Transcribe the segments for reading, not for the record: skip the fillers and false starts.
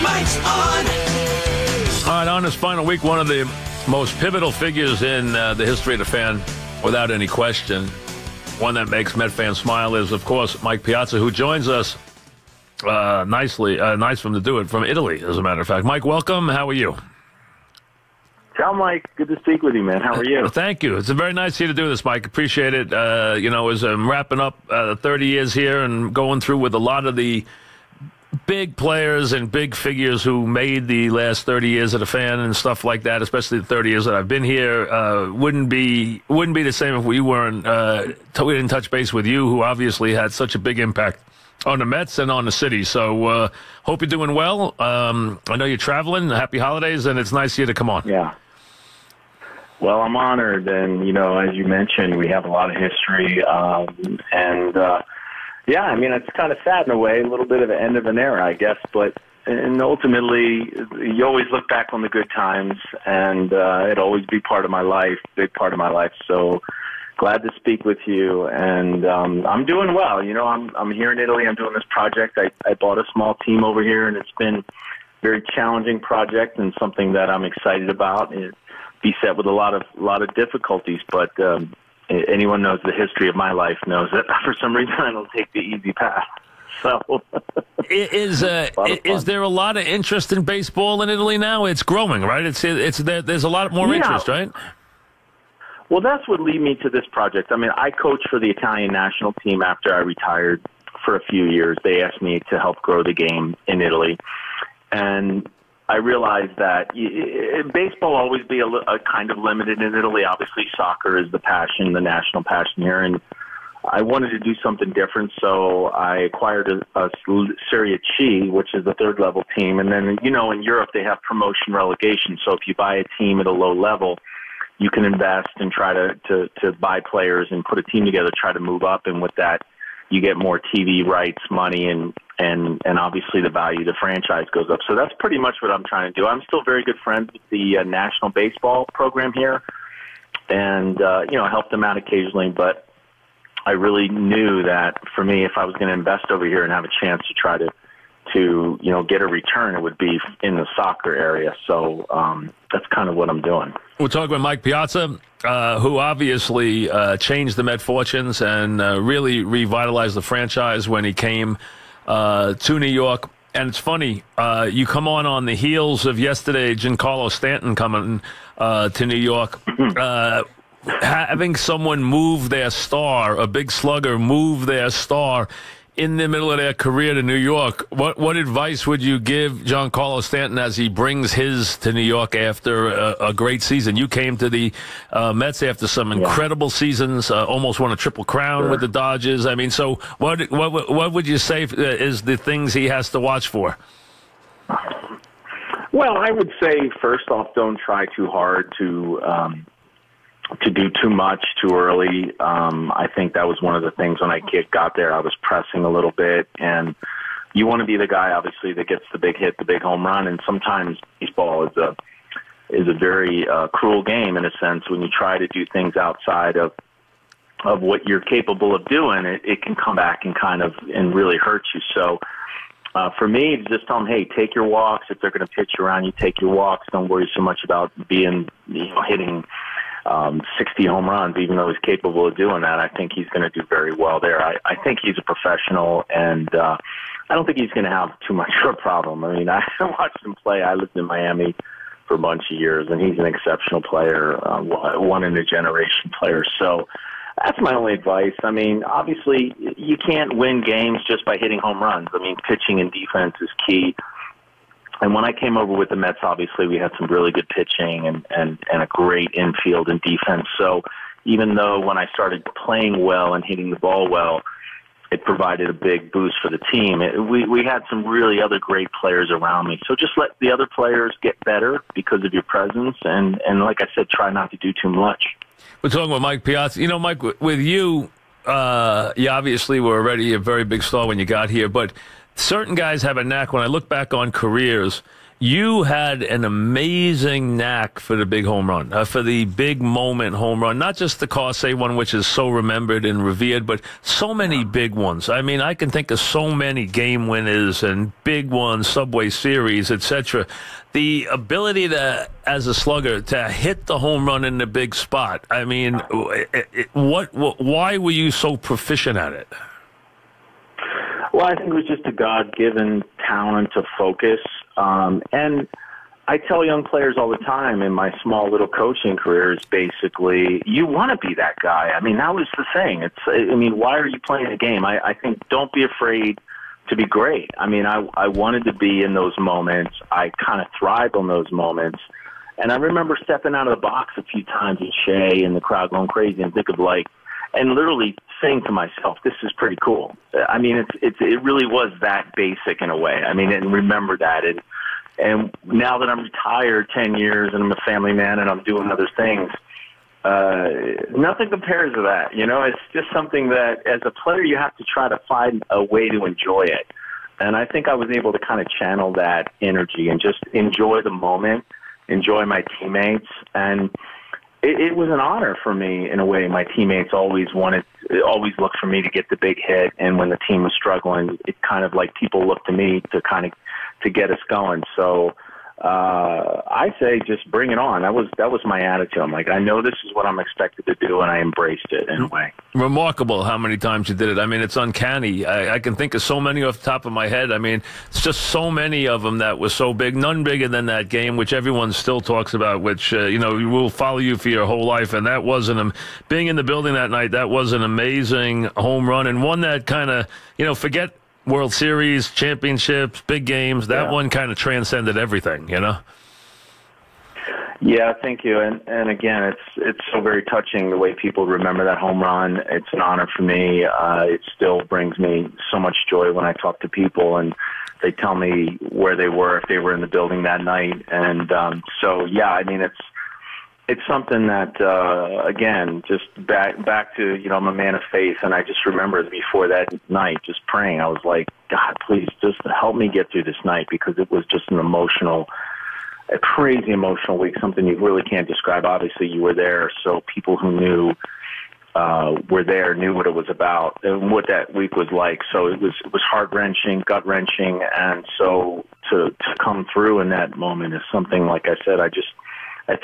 Mike's on. All right, on this final week, one of the most pivotal figures in the history of the fan, without any question, one that makes Met fans smile is, of course, Mike Piazza, who joins us nice of him to do it, from Italy, as a matter of fact. Mike, welcome. How are you? Ciao, Mike. Good to speak with you, man. How are you? Thank you. It's very nice of you to do this, Mike. Appreciate it. As I'm wrapping up 30 years here and going through with a lot of the big players and big figures who made the last 30 years of the fan and stuff like that, especially the 30 years that I've been here, wouldn't be the same if we we didn't touch base with you, who obviously had such a big impact on the Mets and on the city. So hope you're doing well. I know you're traveling. Happy holidays, and it's nice of you to come on. Yeah. Well, I'm honored, and, as you mentioned, we have a lot of history, yeah, I mean, it's kind of sad in a way, a little bit of the end of an era, I guess, and ultimately, you always look back on the good times, and it'll always be part of my life, big part of my life, so glad to speak with you, and I'm doing well. I'm here in Italy, I'm doing this project. I bought a small team over here, and it's been a very challenging project and something that I'm excited about. It beset with a lot of difficulties, but anyone knows the history of my life knows that for some reason I don't take the easy path. So, is there a lot of interest in baseball in Italy now? It's growing, right? There's a lot more interest, right? Well, that's what led me to this project. I mean, I coached for the Italian national team after I retired for a few years. They asked me to help grow the game in Italy, and I realized that baseball will always be a kind of limited in Italy. Obviously, soccer is the passion, the national passion here, and I wanted to do something different, so I acquired a Serie C, which is the third-level team. And then, in Europe, they have promotion relegation, so if you buy a team at a low level, you can invest and try to buy players and put a team together, try to move up, and with that, you get more TV rights, money, and obviously the value of the franchise goes up. So that's pretty much what I'm trying to do. I'm still very good friends with the national baseball program here, and help them out occasionally. But I really knew that for me, if I was going to invest over here and have a chance to try to get a return, it would be in the soccer area. So that's kind of what I'm doing. We're talking about Mike Piazza, who obviously changed the Met fortunes and really revitalized the franchise when he came to New York. And it's funny, you come on the heels of yesterday, Giancarlo Stanton coming to New York. Having someone move their star, a big slugger, move their star in the middle of their career to New York, what advice would you give Giancarlo Stanton as he brings his to New York after a great season? You came to the Mets after some incredible seasons, almost won a Triple Crown with the Dodgers. I mean, so what would you say is the things he has to watch for? Well, I would say, first off, don't try too hard to do too much too early. I think that was one of the things when I got there. I was pressing a little bit, and you want to be the guy, obviously, that gets the big hit, the big home run. And sometimes baseball is a very cruel game in a sense. When you try to do things outside of what you're capable of doing, it can come back and really hurt you. So for me, just tell them, hey, take your walks. If they're going to pitch around you, take your walks. Don't worry so much about hitting 60 home runs, even though he's capable of doing that. I think he's going to do very well there. I think he's a professional, and I don't think he's going to have too much of a problem. I mean, I watched him play. I lived in Miami for a bunch of years, and he's an exceptional player, one-in-a-generation player. So that's my only advice. I mean, obviously, you can't win games just by hitting home runs. I mean, pitching and defense is key. And when I came over with the Mets, obviously we had some really good pitching and a great infield and defense. So even though when I started playing well and hitting the ball well, it provided a big boost for the team. We had some really other great players around me. So just let the other players get better because of your presence. And like I said, try not to do too much. We're talking about Mike Piazza. Mike, with you, you obviously were already a very big star when you got here, but certain guys have a knack. When I look back on careers, You had an amazing knack for the big home run, for the big moment home run, not just the Carsey one, which is so remembered and revered, but so many big ones. I mean, I can think of so many game winners and big ones, Subway Series, etc. The ability to, as a slugger, to hit the home run in the big spot. I mean, why were you so proficient at it? Well, I think it was just a God-given talent to focus. And I tell young players all the time in my small little coaching careers, basically, you want to be that guy. I mean, that was the thing. Why are you playing the game? I think don't be afraid to be great. I mean, I wanted to be in those moments. I kind of thrived on those moments. And I remember stepping out of the box a few times at Shea and the crowd going crazy and think of and literally saying to myself, this is pretty cool. I mean, it really was that basic in a way. I mean, and remember that. And now that I'm retired 10 years and I'm a family man and I'm doing other things, nothing compares to that. You know, it's just something that as a player, you have to try to find a way to enjoy it. And I think I was able to kind of channel that energy and just enjoy the moment, enjoy my teammates. And it was an honor for me in a way. My teammates always looked for me to get the big hit. And when the team was struggling, it kind of like people looked to me to get us going. So I say just bring it on. That was my attitude. I'm like, I know this is what I'm expected to do, and I embraced it in a way. Remarkable how many times you did it. I mean, it's uncanny. I can think of so many off the top of my head. I mean, it's just so many of them that were so big. None bigger than that game, which everyone still talks about, which, will follow you for your whole life. And that wasn't being in the building that night, that was an amazing home run, and one that kind of, forget World Series, championships, big games. That one kind of transcended everything, Yeah, thank you. And again, it's so very touching the way people remember that home run. It's an honor for me. It still brings me so much joy when I talk to people and they tell me where they were, if they were in the building that night. And it's something that, again, just back to, I'm a man of faith, and I just remember before that night just praying. I was like, God, please just help me get through this night, because it was just a crazy emotional week, something you really can't describe. Obviously, you were there, so people who knew were there, knew what it was about and what that week was like. So it was heart-wrenching, gut-wrenching, and so to come through in that moment is something, like I said, I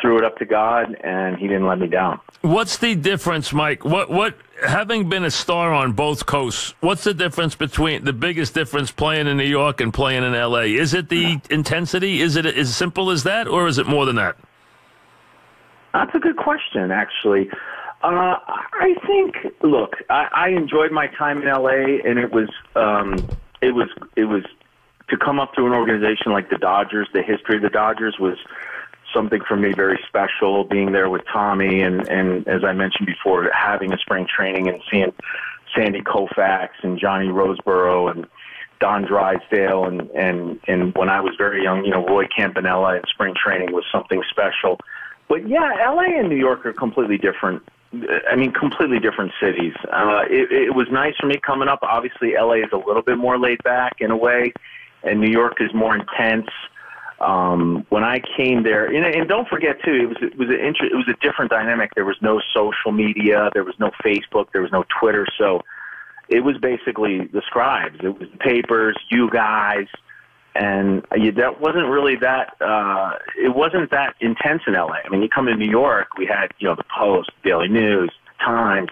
threw it up to God, and He didn't let me down. What's the difference, Mike? What having been a star on both coasts, what's the biggest difference playing in New York and playing in L.A.? Is it the intensity? Is it as simple as that, or is it more than that? That's a good question, actually. I think, look, I enjoyed my time in L.A., and it was to come up through an organization like the Dodgers. The history of the Dodgers was something for me very special, being there with Tommy and as I mentioned before, having a spring training and seeing Sandy Koufax and Johnny Roseboro and Don Drysdale and when I was very young, Roy Campanella in spring training was something special. But yeah, LA and New York are completely different. I mean, completely different cities. It was nice for me coming up. Obviously, LA is a little bit more laid back in a way, and New York is more intense. When I came there, and don't forget too, it was a different dynamic. There was no social media, there was no Facebook, there was no Twitter, so it was basically the scribes. It was the papers, you guys, and that wasn't really that. It wasn't that intense in LA. I mean, you come to New York, we had the Post, Daily News, Times,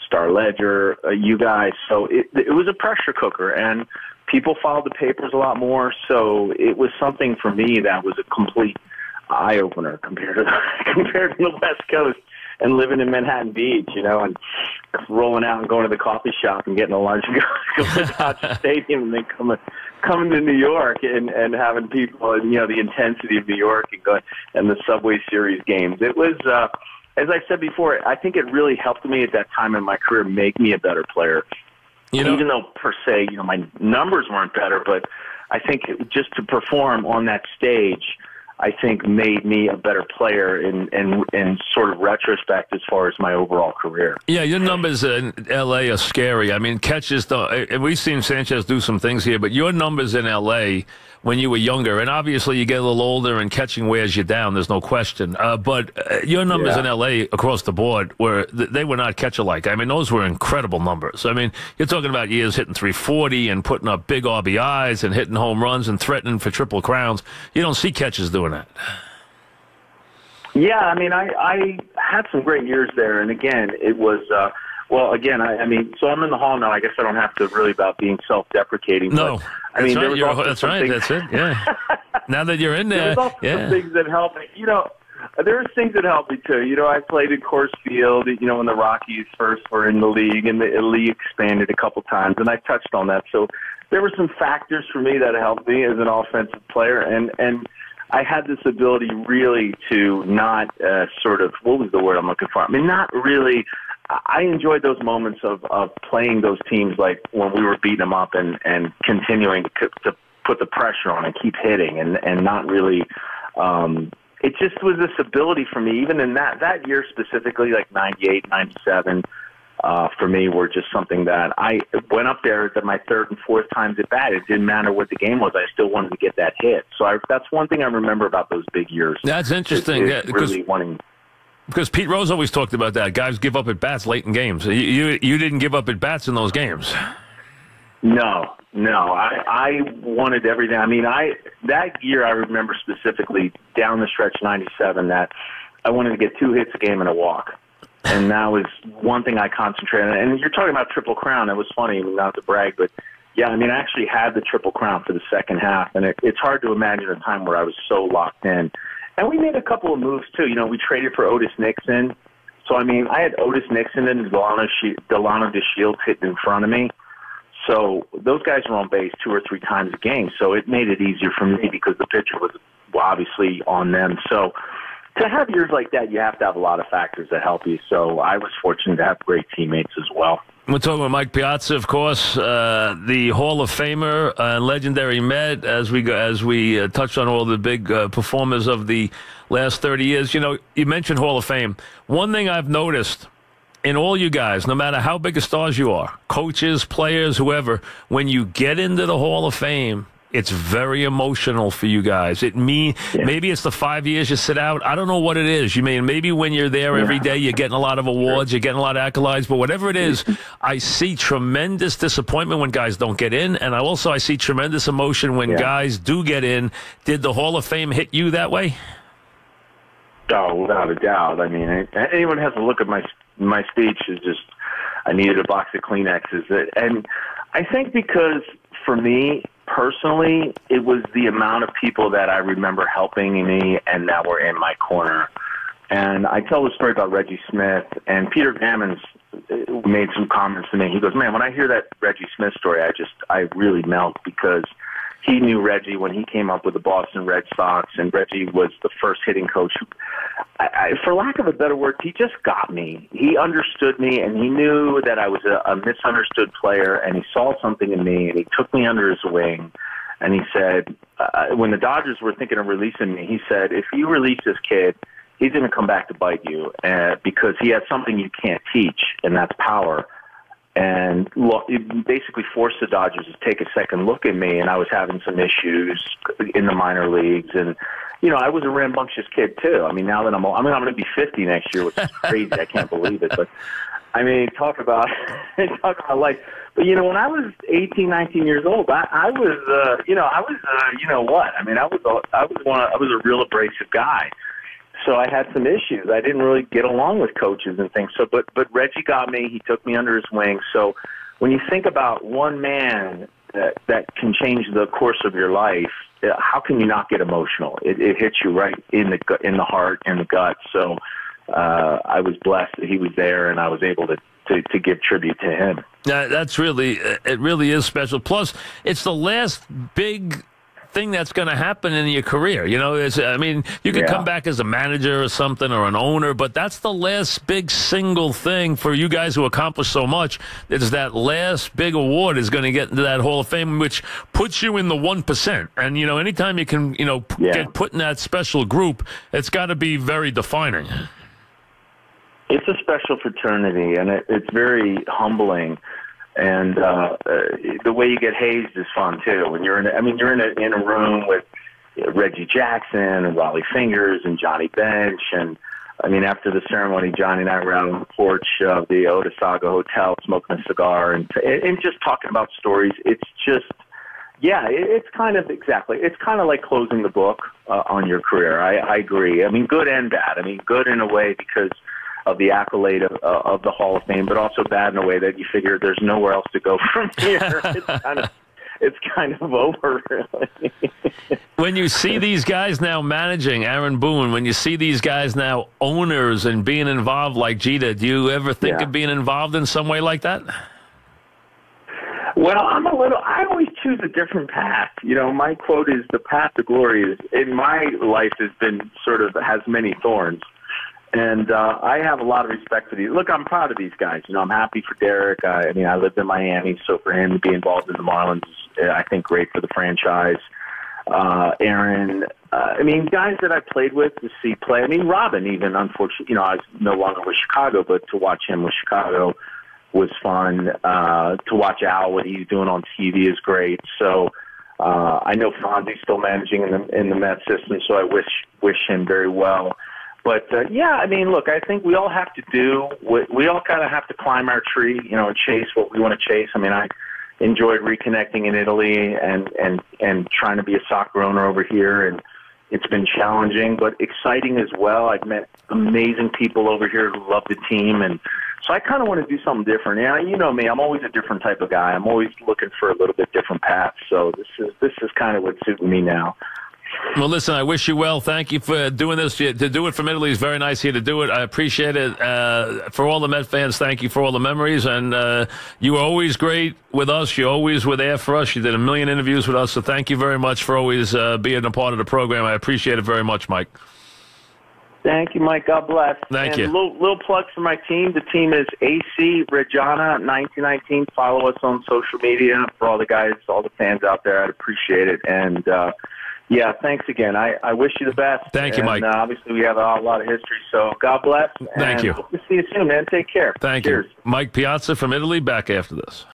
Star Ledger, you guys. So it was a pressure cooker, and people followed the papers a lot more, so it was something for me that was a complete eye-opener compared to the West Coast and living in Manhattan Beach, and rolling out and going to the coffee shop and getting a lunch and going to Dodger Stadium and then coming to New York and having people and, the intensity of New York and the Subway Series games. It was, as I said before, I think it really helped me at that time in my career make me a better player. Even though, per se, my numbers weren't better, but I think just to perform on that stage, I think made me a better player in sort of retrospect as far as my overall career. Yeah, your numbers in L.A. are scary. I mean, catches don't. And we've seen Sanchez do some things here, but your numbers in L.A. when you were younger, and obviously you get a little older and catching wears you down. There's no question. But your numbers in L.A. across the board they were not catch-alike. I mean, those were incredible numbers. I mean, you're talking about years hitting 340 and putting up big RBIs and hitting home runs and threatening for triple crowns. You don't see catches doing that. Yeah, I mean, I had some great years there, and again, it was I mean, so I'm in the hall now. I guess I don't have to really about being self-deprecating. No, but, I mean, that's right. That's it. Yeah. Now that you're in there, there's also some things that help me. You know, there's things that help me too. You know, I played in Coors Field. You know, when the Rockies first were in the league, and the league expanded a couple times, and I touched on that. So there were some factors for me that helped me as an offensive player, and I had this ability really to not sort of, what was the word I'm looking for? I mean, not really. I enjoyed those moments of playing those teams, like when we were beating them up and continuing to put the pressure on and keep hitting and not really. It just was this ability for me, even in that year specifically, like 98, 97. For me, were just something that I went up there to my third and fourth times at bat. It didn't matter what the game was. I still wanted to get that hit. So that's one thing I remember about those big years. That's interesting. Because Pete Rose always talked about that. Guys give up at bats late in games. You didn't give up at bats in those games. No. I wanted everything. I mean, that year I remember specifically down the stretch 97 that I wanted to get 2 hits a game and a walk. And that was one thing I concentrated on. And you're talking about Triple Crown. It was funny, not to brag, but yeah, I mean, I actually had the Triple Crown for the second half. And it's hard to imagine a time where I was so locked in. And we made a couple of moves, too. You know, we traded for Otis Nixon. So, I mean, I had Otis Nixon and Delano DeShields hitting in front of me. So those guys were on base 2 or 3 times a game. So it made it easier for me because the pitcher was obviously on them. So to have years like that, you have to have a lot of factors that help you. So I was fortunate to have great teammates as well. We're talking with Mike Piazza, of course, the Hall of Famer and legendary Met. As we touched on all the big performers of the last 30 years. You know, you mentioned Hall of Fame. One thing I've noticed in all you guys, no matter how big a stars you are, coaches, players, whoever, when you get into the Hall of Fame, it's very emotional for you guys. Maybe it's the 5 years you sit out. I don't know what it is. Maybe when you're there every day, you're getting a lot of awards, you're getting a lot of accolades. But whatever it is, I see tremendous disappointment when guys don't get in, and I see tremendous emotion when guys do get in. Did the Hall of Fame hit you that way? Oh, without a doubt. I mean, anyone has to look at my speech is just I needed a box of Kleenexes, and I think because for me personally, it was the amount of people that I remember helping me and that were in my corner. And I tell the story about Reggie Smith, and Peter Gammons made some comments to me. He goes, man, when I hear that Reggie Smith story, I really melt because he knew Reggie when he came up with the Boston Red Sox, and Reggie was the first hitting coach. For lack of a better word, he just got me. He understood me, and he knew that I was a misunderstood player, and he saw something in me, and he took me under his wing. And he said, when the Dodgers were thinking of releasing me, he said, if you release this kid, he's going to come back to bite you because he has something you can't teach, and that's power. And it basically forced the Dodgers to take a second look at me, and I was having some issues in the minor leagues. And, you know, I was a rambunctious kid, too. I mean, now that I'm going to be 50 next year, which is crazy. I can't believe it. But, I mean, talk about life. But, you know, when I was 18, 19 years old, I was, you know what? I mean, I was a real abrasive guy. So I had some issues. I didn't really get along with coaches and things. So, but Reggie got me. He took me under his wing. So when you think about one man that can change the course of your life, how can you not get emotional? It hits you right in the heart and the gut. So I was blessed that he was there, and I was able to give tribute to him. It really is special. Plus, it's the last big thing that's going to happen in your career. You know, you could come back as a manager or something or an owner, but that's the last big single thing for you guys who accomplished so much. It's that last big award is going to get into that Hall of Fame, which puts you in the 1%. And, you know, anytime you can, you know, get put in that special group, it's got to be very defining. It's a special fraternity, and it's very humbling. And the way you get hazed is fun too. When you're in a room with Reggie Jackson and Wally Fingers and Johnny Bench, and I mean, after the ceremony, Johnny and I were out on the porch of the Otesaga Hotel smoking a cigar and just talking about stories. It's just, it's kind of like closing the book on your career. I agree. I mean, good and bad. I mean, good in a way because of the accolade of the Hall of Fame, but also bad in a way that you figure there's nowhere else to go from here. It's kind of over, really. When you see these guys now managing, Aaron Boone, when you see these guys now owners and being involved like Jeter, do you ever think of being involved in some way like that? Well, I always choose a different path. You know, my quote is, the path to glory is, in my life, has many thorns. And I have a lot of respect for these. Look, I'm proud of these guys. You know, I'm happy for Derek. I mean, I lived in Miami, so for him to be involved in the Marlins is, I think, great for the franchise. Aaron, I mean, guys that I played with to see play. I mean, Robin, even, unfortunately, you know, I was no longer with Chicago, but to watch him with Chicago was fun. To watch Al, what he's doing on TV is great. So I know Fonzie's still managing in the Met system, so I wish him very well. But, I mean, look, I think we all have to we all kind of have to climb our tree, you know, and chase what we want to chase. I mean, I enjoyed reconnecting in Italy and trying to be a soccer owner over here, and it's been challenging but exciting as well. I've met amazing people over here who love the team, and so I kind of want to do something different. And you know me, I'm always a different type of guy. I'm always looking for a little bit different path, so this is kind of what's suiting me now. Well, listen, I wish you well. Thank you for doing this. To do it from Italy is very nice here to do it. I appreciate it. For all the Met fans, thank you for all the memories. And you were always great with us. You always were there for us. You did a million interviews with us. So thank you very much for always being a part of the program. I appreciate it very much, Mike. Thank you, Mike. God bless. Thank you. Little plug for my team. The team is AC Reggiana 1919. Follow us on social media. For all the guys, all the fans out there, I'd appreciate it. And, thanks again. I wish you the best. Thank you, Mike. Obviously, we have a lot of history, so God bless. Thank you. Hope to see you soon, man. Take care. Thank Cheers. you. Mike Piazza from Italy, back after this.